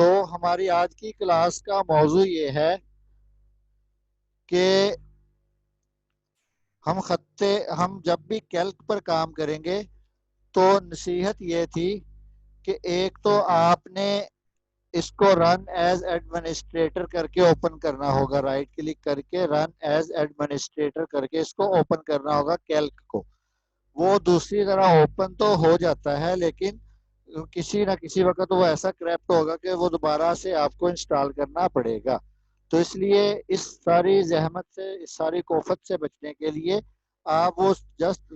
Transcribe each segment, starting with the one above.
تو ہماری آج کی کلاس کا موضوع یہ ہے کہ ہم جب بھی کیلک پر کام کریں گے تو نصیحت یہ تھی کہ ایک تو آپ نے اس کو رن ایز ایڈمنسٹریٹر کر کے اوپن کرنا ہوگا، رائٹ کلک کر کے رن ایز ایڈمنسٹریٹر کر کے اس کو اوپن کرنا ہوگا کیلک کو۔ وہ دوسری طرح اوپن تو ہو جاتا ہے لیکن کسی نہ کسی وقت وہ ایسا کریپٹ ہوگا کہ وہ دوبارہ سے آپ کو انسٹال کرنا پڑے گا۔ تو اس لیے اس ساری زحمت سے، اس ساری کوفت سے بچنے کے لیے آپ وہ جسٹ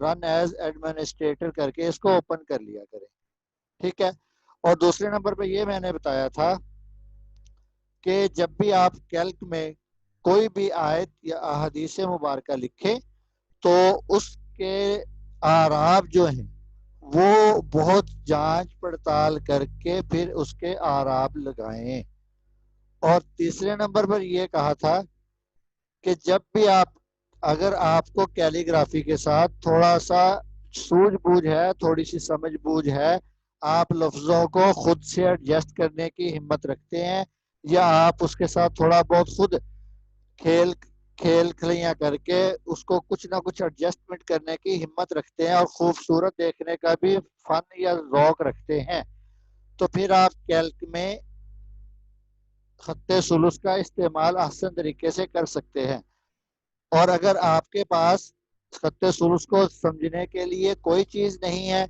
رن ایز ایڈمنسٹریٹر کر کے اس کو اوپن کر لیا کریں، ٹھیک ہے۔ اور دوسرے نمبر پہ یہ میں نے بتایا تھا کہ جب بھی آپ کیلک میں کوئی بھی آیت یا احادیث مبارکہ لکھیں تو اس کے اعراب جو ہیں وہ بہت جانچ پڑتال کر کے پھر اس کے اعراب لگائیں۔ اور تیسرے نمبر پر یہ کہا تھا کہ جب بھی اگر آپ کو کیلی گرافی کے ساتھ تھوڑا سا سوجھ بوجھ ہے، تھوڑی سی سمجھ بوجھ ہے، آپ لفظوں کو خود سے ایڈجسٹ کرنے کی ہمت رکھتے ہیں یا آپ اس کے ساتھ تھوڑا بہت خود کھیل کھلیاں کر کے اس کو کچھ نہ کچھ ایڈجسٹمنٹ کرنے کی ہمت رکھتے ہیں اور خوبصورت دیکھنے کا بھی فن یا ذوق رکھتے ہیں، تو پھر آپ کیلک میں خط ثلث کا استعمال احسن طریقے سے کر سکتے ہیں۔ اور اگر آپ کے پاس خط ثلث کو سمجھنے کے لیے کوئی چیز نہیں ہے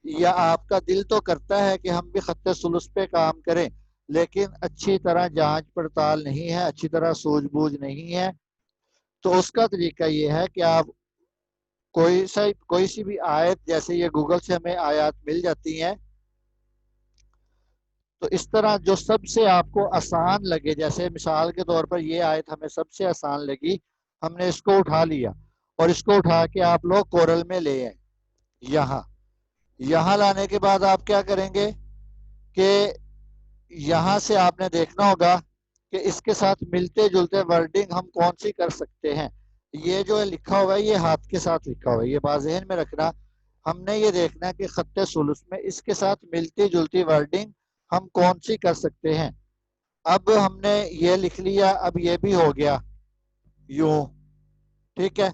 یا آپ کا دل تو کرتا ہے کہ ہم بھی خط ثلث پہ کام کریں لیکن اچھی طرح جانچ پڑتال نہیں ہے، اچھی طرح سوجھ بوجھ نہیں ہے، تو اس کا طریقہ یہ ہے کہ آپ کوئی سی بھی آیت، جیسے یہ گوگل سے ہمیں آیات مل جاتی ہیں، تو اس طرح جو سب سے آپ کو آسان لگے، جیسے مثال کے طور پر یہ آیت ہمیں سب سے آسان لگی، ہم نے اس کو اٹھا لیا اور اس کو اٹھا کے آپ لوگ کورل میں لے آئیں۔ یہاں لانے کے بعد آپ کیا کریں گے کہ یہاں سے آپ نے دیکھنا ہوگا کہ اس کے ساتھ ملتے جلتے ورڈنگ ہم کون سی کر سکتے ہیں۔ یہ جو لکھا ہوا ہے یہ ہاتھ کے ساتھ لکھا ہوا ہے، یہ بات ذہن میں رکھنا۔ ہم نے یہ دیکھنا ہے کہ خط ثلث میں اس کے ساتھ ملتی جلتی ورڈنگ ہم کون سی کر سکتے ہیں۔ اب ہم نے یہ لکھ لیا، اب یہ بھی ہو گیا یوں، ٹھیک ہے۔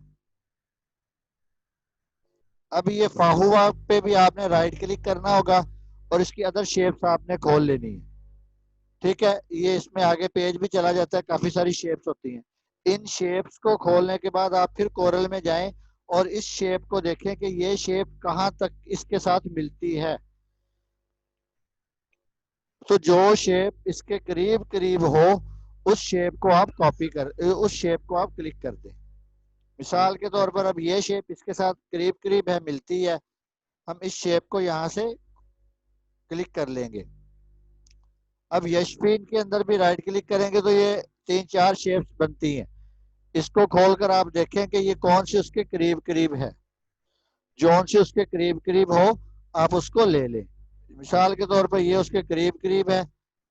اب یہ فاہوا پہ بھی آپ نے رائٹ کلک کرنا ہوگا اور اس کی ادر شیپس آپ نے کھول لینی ہے، ٹھیک ہے۔ یہ اس میں آگے پیج بھی چلا جاتا ہے، کافی ساری شیپس ہوتی ہیں۔ ان شیپس کو کھولنے کے بعد آپ پھر کورل میں جائیں اور اس شیپ کو دیکھیں کہ یہ شیپ کہاں تک اس کے ساتھ ملتی ہے۔ تو جو شیپ اس کے قریب قریب ہو اس شیپ کو آپ اس شیپ کو آپ کلک کر دیں۔ مثال کے طور پر اب یہ شیپ اس کے ساتھ قریب قریب ہے، ملتی ہے، ہم اس شیپ کو یہاں سے کلک کر لیں گے۔ اب یشفین کے اندر بھی رائٹ کلک کریں گے تو یہ 3-4 شیپس بنتی ہیں، اس کو کھول کر آپ دیکھیں کہ یہ کون سی اس کے قریب قریب ہے، جون سی اس کے قریب قریب ہو آپ اس کو لے لیں۔ مثال کے طور پر یہ اس کے قریب قریب ہے،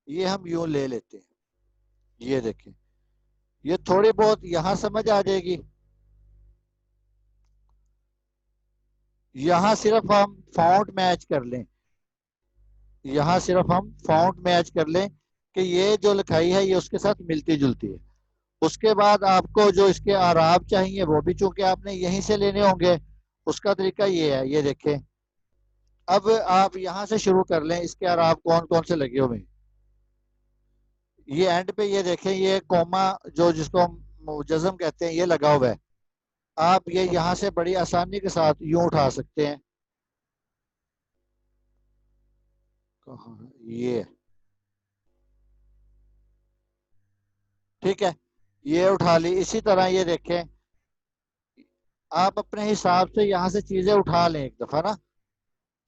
یہ ہم یوں لے لیتے ہیں۔ یہ دیکھیں، یہ تھوڑی بہت یہاں سمجھ آ جائے گی۔ یہاں صرف ہم فونٹ میچ کر لیں، یہاں صرف ہم فونٹ میچ کر لیں کہ یہ جو لکھائی ہے یہ اس کے ساتھ ملتی جلتی ہے۔ اس کے بعد آپ کو جو اس کے اعراب چاہیے وہ بھی چونکہ آپ نے یہیں سے لینے ہوں گے، اس کا طریقہ یہ ہے، یہ دیکھیں۔ اب آپ یہاں سے شروع کر لیں، اس کے اعراب کون کون سے لگے ہوئے ہیں۔ یہ اینڈ پہ یہ دیکھیں، یہ کوما جس کو ہم مجزم کہتے ہیں یہ لگا ہوا ہے، آپ یہ یہاں سے بڑی آسانی کے ساتھ یوں اٹھا سکتے ہیں۔ یہ ٹھیک ہے، یہ اٹھا لی۔ اسی طرح یہ دیکھیں، آپ اپنے حساب سے یہاں سے چیزیں اٹھا لیں ایک دفعہ نا،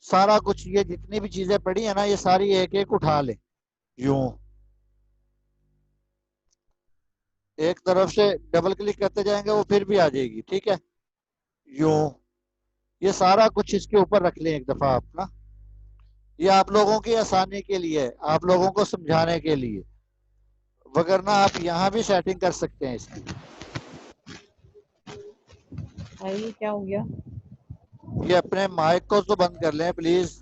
سارا کچھ یہ جتنی بھی چیزیں پڑی ہیں نا یہ ساری ایک ایک اٹھا لیں یوں۔ ایک طرف سے ڈبل کلک کرتے جائیں گے وہ پھر بھی آ جائے گی، ٹھیک ہے، یوں۔ یہ سارا کچھ اس کے اوپر رکھ لیں ایک دفعہ آپ نا، یہ آپ لوگوں کی آسانی کے لیے، آپ لوگوں کو سمجھانے کے لیے، وگرنہ آپ یہاں بھی سیٹنگ کر سکتے ہیں اس کی۔ یہ کیا ہو گیا؟ یہ اپنے مائک کو تو بند کر لیں پلیز۔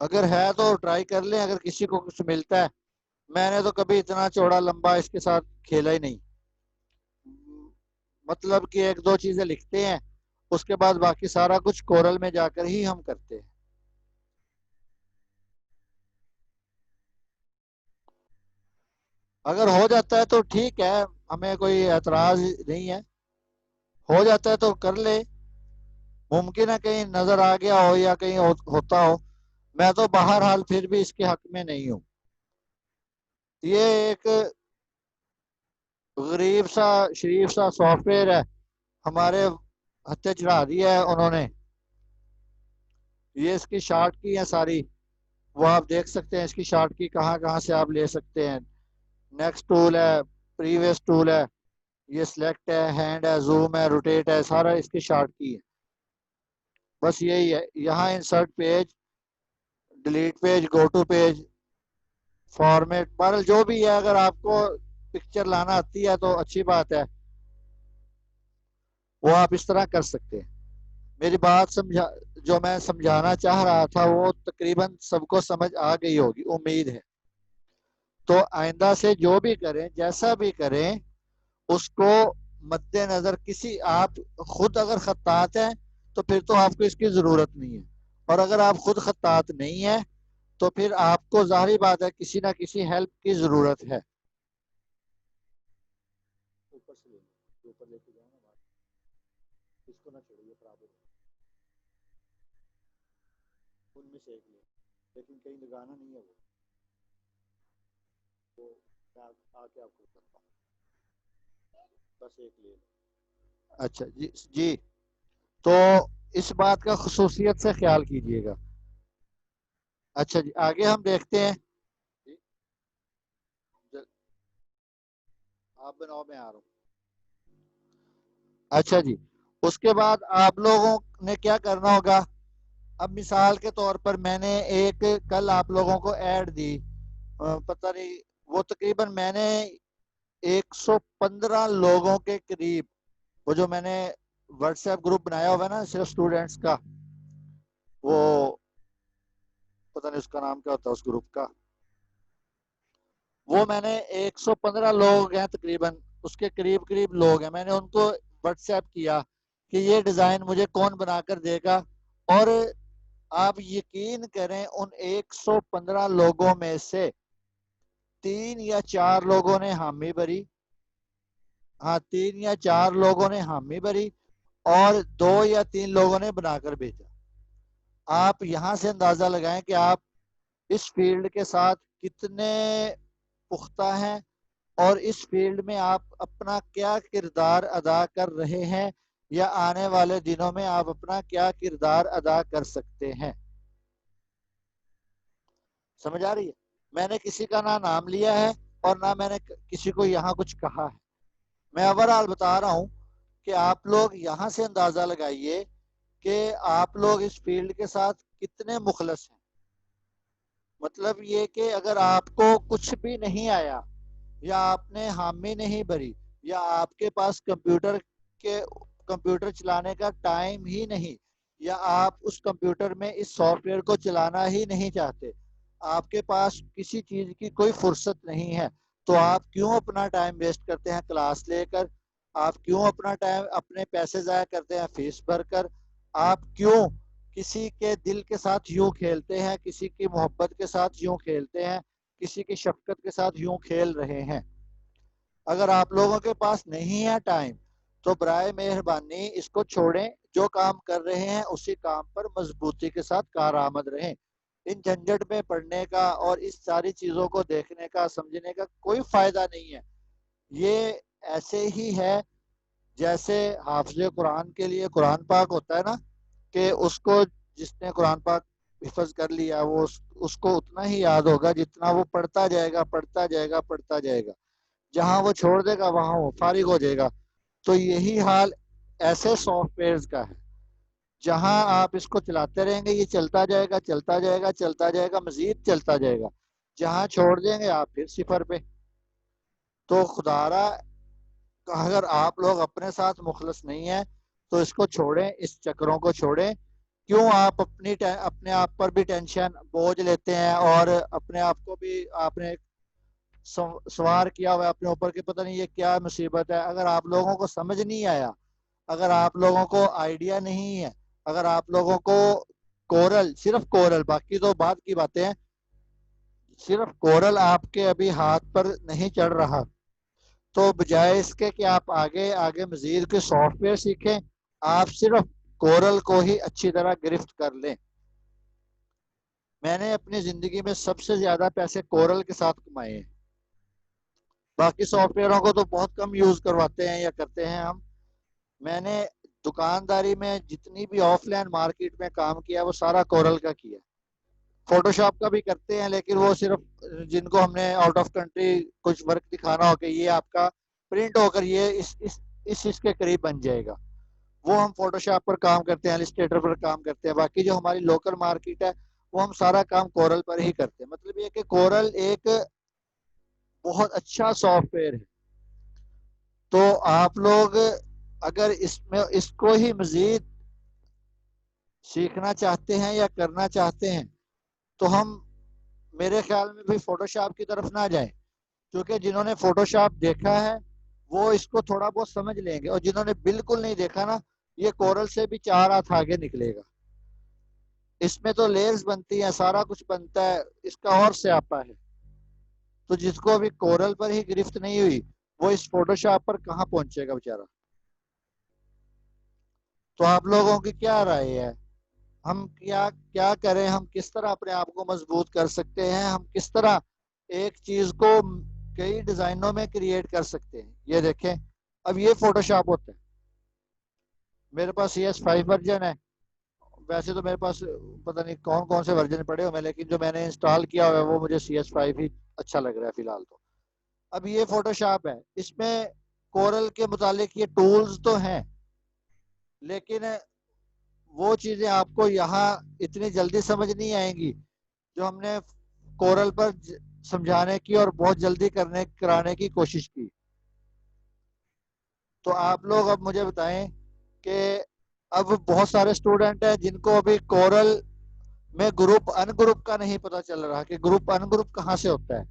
اگر ہے تو ٹرائی کر لیں، اگر کسی کو کچھ ملتا ہے. میں نے تو کبھی اتنا چوڑا لمبا اس کے ساتھ کھیلا ہی نہیں. مطلب کہ ایک دو چیزیں لکھتے ہیں، اس کے بعد باقی سارا کچھ کورل میں جا کر ہی ہم کرتے ہیں. اگر ہو جاتا ہے تو ٹھیک ہے، ہمیں کوئی اعتراض نہیں ہے. ہو جاتا ہے تو کر لے. ممکن ہے کہیں نظر آ گیا ہو یا کہیں ہوتا ہو. میں تو بہرحال پھر بھی اس کے حق میں نہیں ہوں. یہ ایک غریب سا شریف سا سافٹ ویئر ہے، ہمارے ہتھے چڑھا دیا ہے انہوں نے. یہ اس کی شارٹ کی ہے ساری، وہ آپ دیکھ سکتے ہیں اس کی شارٹ کی کہاں کہاں سے آپ لے سکتے ہیں. نیکسٹ ٹول ہے، پریویس ٹول ہے، یہ سلیکٹ ہے، ہینڈ ہے، زوم ہے، روٹیٹ ہے، سارا اس کی شارٹ کی ہے. بس یہی ہے. یہاں insert page, delete page, go to page, format, بہرحال جو بھی ہے. اگر آپ کو پکچر لانا آتی ہے تو اچھی بات ہے، وہ آپ اس طرح کر سکتے ہیں. میری بات سمجھا، جو میں سمجھانا چاہ رہا تھا وہ تقریباً سب کو سمجھ آ گئی ہوگی امید ہے. تو آئندہ سے جو بھی کریں، جیسا بھی کریں، اس کو مد نظر کسی، آپ خود اگر خطاط ہیں تو پھر تو آپ کو اس کی ضرورت نہیں ہے. اور اگر آپ خود خطاط نہیں ہیں تو پھر آپ کو ظاہری بات ہے کسی نہ کسی ہیلپ کی ضرورت ہے. اوپر سے اوپر لے کے جاؤ نا، اس کو نہ چھوڑیے برابر ان میں سے ایک لے، لیکن کہیں لگانا نہیں ہے. وہ آ کے آپ کو کرتا ہوں، بس ایک لے. اچھا جی جی. تو اس بات کا خصوصیت سے خیال کیجیے گا. اچھا جی، آگے ہم دیکھتے ہیں. آپ بناؤ، میں آ رہا ہوں. اچھا جی، اس کے بعد آپ لوگوں نے کیا کرنا ہوگا. اب مثال کے طور پر میں نے ایک کل آپ لوگوں کو ایڈ دی، پتہ نہیں وہ تقریباً میں نے 115 لوگوں کے قریب، وہ جو میں نے واٹس ایپ گروپ بنایا ہوا ہے نا صرف اسٹوڈینٹس کا، وہ پتہ نہیں اس کا نام کیا ہوتا ہے اس گروپ کا، وہ میں نے 115 لوگ ہیں تقریباً، اس کے قریب قریب لوگ ہیں. میں نے ان کو واٹس ایپ کیا کہ یہ ڈیزائن مجھے کون بنا کر دے گا. اور آپ یقین کریں ان 115 لوگوں میں سے 3 یا 4 لوگوں نے حامی بھری. ہاں، 3 یا 4 لوگوں نے حامی بھری اور 2 یا 3 لوگوں نے بنا کر بھیجا. آپ یہاں سے اندازہ لگائیں کہ آپ اس فیلڈ کے ساتھ کتنے پختہ ہیں اور اس فیلڈ میں آپ اپنا کیا کردار ادا کر رہے ہیں، یا آنے والے دنوں میں آپ اپنا کیا کردار ادا کر سکتے ہیں. سمجھ آ رہی ہے؟ میں نے کسی کا نہ نام لیا ہے اور نہ میں نے کسی کو یہاں کچھ کہا ہے. میں اوورآل بتا رہا ہوں کہ آپ لوگ یہاں سے اندازہ لگائیے کہ آپ لوگ اس فیلڈ کے ساتھ کتنے مخلص ہیں. مطلب یہ کہ اگر آپ کو کچھ بھی نہیں آیا، یا آپ نے حامی نہیں بھری، یا آپ کے پاس کمپیوٹر چلانے کا ٹائم ہی نہیں، یا آپ اس کمپیوٹر میں اس سافٹ ویئر کو چلانا ہی نہیں چاہتے، آپ کے پاس کسی چیز کی کوئی فرصت نہیں ہے، تو آپ کیوں اپنا ٹائم ویسٹ کرتے ہیں کلاس لے کر؟ آپ کیوں اپنا ٹائم، اپنے پیسے ضائع کرتے ہیں فیس بھر کر؟ آپ کیوں کسی کے دل کے ساتھ یوں کھیلتے ہیں، کسی کی محبت کے ساتھ یوں کھیلتے ہیں، کسی کی شفقت کے ساتھ یوں کھیل رہے ہیں؟ اگر آپ لوگوں کے پاس نہیں ہے ٹائم تو برائے مہربانی اس کو چھوڑیں. جو کام کر رہے ہیں اسی کام پر مضبوطی کے ساتھ کارآمد رہیں. ان جھنجٹ میں پڑنے کا اور اس ساری چیزوں کو دیکھنے کا، سمجھنے کا کوئی فائدہ نہیں ہے. یہ ایسے ہی ہے جیسے حافظ قرآن کے لیے قرآن پاک ہوتا ہے نا، کہ اس کو جس نے قرآن پاک حفظ کر لیا وہ اس کو اتنا ہی یاد ہوگا جتنا وہ پڑھتا جائے گا، پڑھتا جائے گا، پڑھتا جائے گا. جہاں وہ چھوڑ دے گا وہاں وہ فارغ ہو جائے گا. تو یہی حال ایسے سافٹ ویئرز کا ہے. جہاں آپ اس کو چلاتے رہیں گے یہ چلتا جائے گا، چلتا جائے گا، چلتا جائے گا، مزید چلتا جائے گا. جہاں چھوڑ دیں گے آپ پھر صفر پہ. تو خدا را اگر آپ لوگ اپنے ساتھ مخلص نہیں ہیں تو اس کو چھوڑیں، اس چکروں کو چھوڑیں کیوں آپ اپنے آپ پر بھی ٹینشن بوجھ لیتے ہیں اور اپنے آپ کو بھی آپ نے سوار کیا ہوا ہے اپنے اوپر کہ پتہ نہیں یہ کیا مصیبت ہے. اگر آپ لوگوں کو سمجھ نہیں آیا، اگر آپ لوگوں کو آئیڈیا نہیں ہے، اگر آپ لوگوں کو کورل، صرف کورل، باقی تو بعد کی باتیں ہیں، صرف کورل آپ کے ابھی ہاتھ پر نہیں چڑھ رہا، تو بجائے اس کے کہ آپ آگے آگے مزید کے سافٹ ویئر سیکھیں، آپ صرف کورل کو ہی اچھی طرح گرفت کر لیں. میں نے اپنی زندگی میں سب سے زیادہ پیسے کورل کے ساتھ کمائے ہیں. باقی سافٹ ویئروں کو تو بہت کم یوز کرواتے ہیں یا کرتے ہیں ہم. میں نے دکانداری میں جتنی بھی آف لائن مارکیٹ میں کام کیا وہ سارا کورل کا کیا. فوٹو شاپ کا بھی کرتے ہیں لیکن وہ صرف جن کو ہم نے آؤٹ آف کنٹری کچھ ورک دکھانا ہو کہ یہ آپ کا پرنٹ ہو کر یہ اس کے قریب بن جائے گا، وہ ہم فوٹو شاپ پر کام کرتے ہیں، السٹریٹر پر کام کرتے ہیں. باقی جو ہماری لوکل مارکیٹ ہے وہ ہم سارا کام کورل پر ہی کرتے ہیں. مطلب یہ کہ کورل ایک بہت اچھا سافٹ ویئر ہے. تو آپ لوگ اگر اس کو ہی مزید سیکھنا چاہتے ہیں یا کرنا چاہتے ہیں تو ہم میرے خیال میں بھی فوٹو شاپ کی طرف نہ جائیں، کیونکہ جنہوں نے فوٹو شاپ دیکھا ہے وہ اس کو تھوڑا بہت سمجھ لیں گے، اور جنہوں نے بالکل نہیں دیکھا نا، یہ کورل سے بھی 4 ہاتھ آگے نکلے گا. اس میں تو لیئرز بنتی ہیں، سارا کچھ بنتا ہے، اس کا اور سیاپا ہے. تو جس کو ابھی کورل پر ہی گرفت نہیں ہوئی وہ اس فوٹو شاپ پر کہاں پہنچے گا بیچارہ. تو آپ لوگوں کی کیا رائے ہے؟ ہم کیا کریں؟ ہم کس طرح اپنے آپ کو مضبوط کر سکتے ہیں؟ ہم کس طرح ایک چیز کو کئی ڈیزائنوں میں کریٹ کر سکتے ہیں؟ یہ دیکھیں، اب یہ فوٹو شاپ ہوتا ہے، میرے پاس CS5 ورژن ہے. ویسے تو میرے پاس پتہ نہیں کون کون سے ورژن پڑے ہوئے، لیکن جو میں نے انسٹال کیا ہوا ہے وہ مجھے CS5 ہی اچھا لگ رہا ہے فی الحال. تو اب یہ فوٹو شاپ ہے، اس میں کورل کے متعلق یہ ٹولز تو ہیں، لیکن وہ چیزیں آپ کو یہاں اتنی جلدی سمجھ نہیں آئیں گی جو ہم نے کورل پر سمجھانے کی اور بہت جلدی کرانے کی کوشش کی. تو آپ لوگ اب مجھے بتائیں کہ اب بہت سارے اسٹوڈنٹ ہیں جن کو ابھی کورل میں گروپ ان گروپ کا نہیں پتا چل رہا کہ گروپ ان گروپ کہاں سے ہوتا ہے.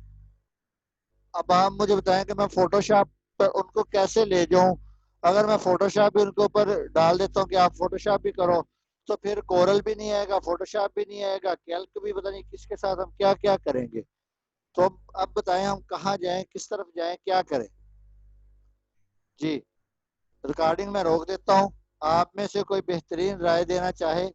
اب آپ مجھے بتائیں کہ میں فوٹو شاپ پر ان کو کیسے لے جاؤں؟ اگر میں فوٹو شاپ بھی ان کے اوپر ڈال دیتا ہوں کہ آپ فوٹو شاپ بھی کرو، تو پھر کورل بھی نہیں آئے گا، فوٹو شاپ بھی نہیں آئے گا، کیلک بھی پتہ نہیں کس کے ساتھ ہم کیا کیا کریں گے. تو اب بتائیں ہم کہاں جائیں، کس طرف جائیں، کیا کریں؟ جی ریکارڈنگ میں روک دیتا ہوں. آپ میں سے کوئی بہترین رائے دینا چاہے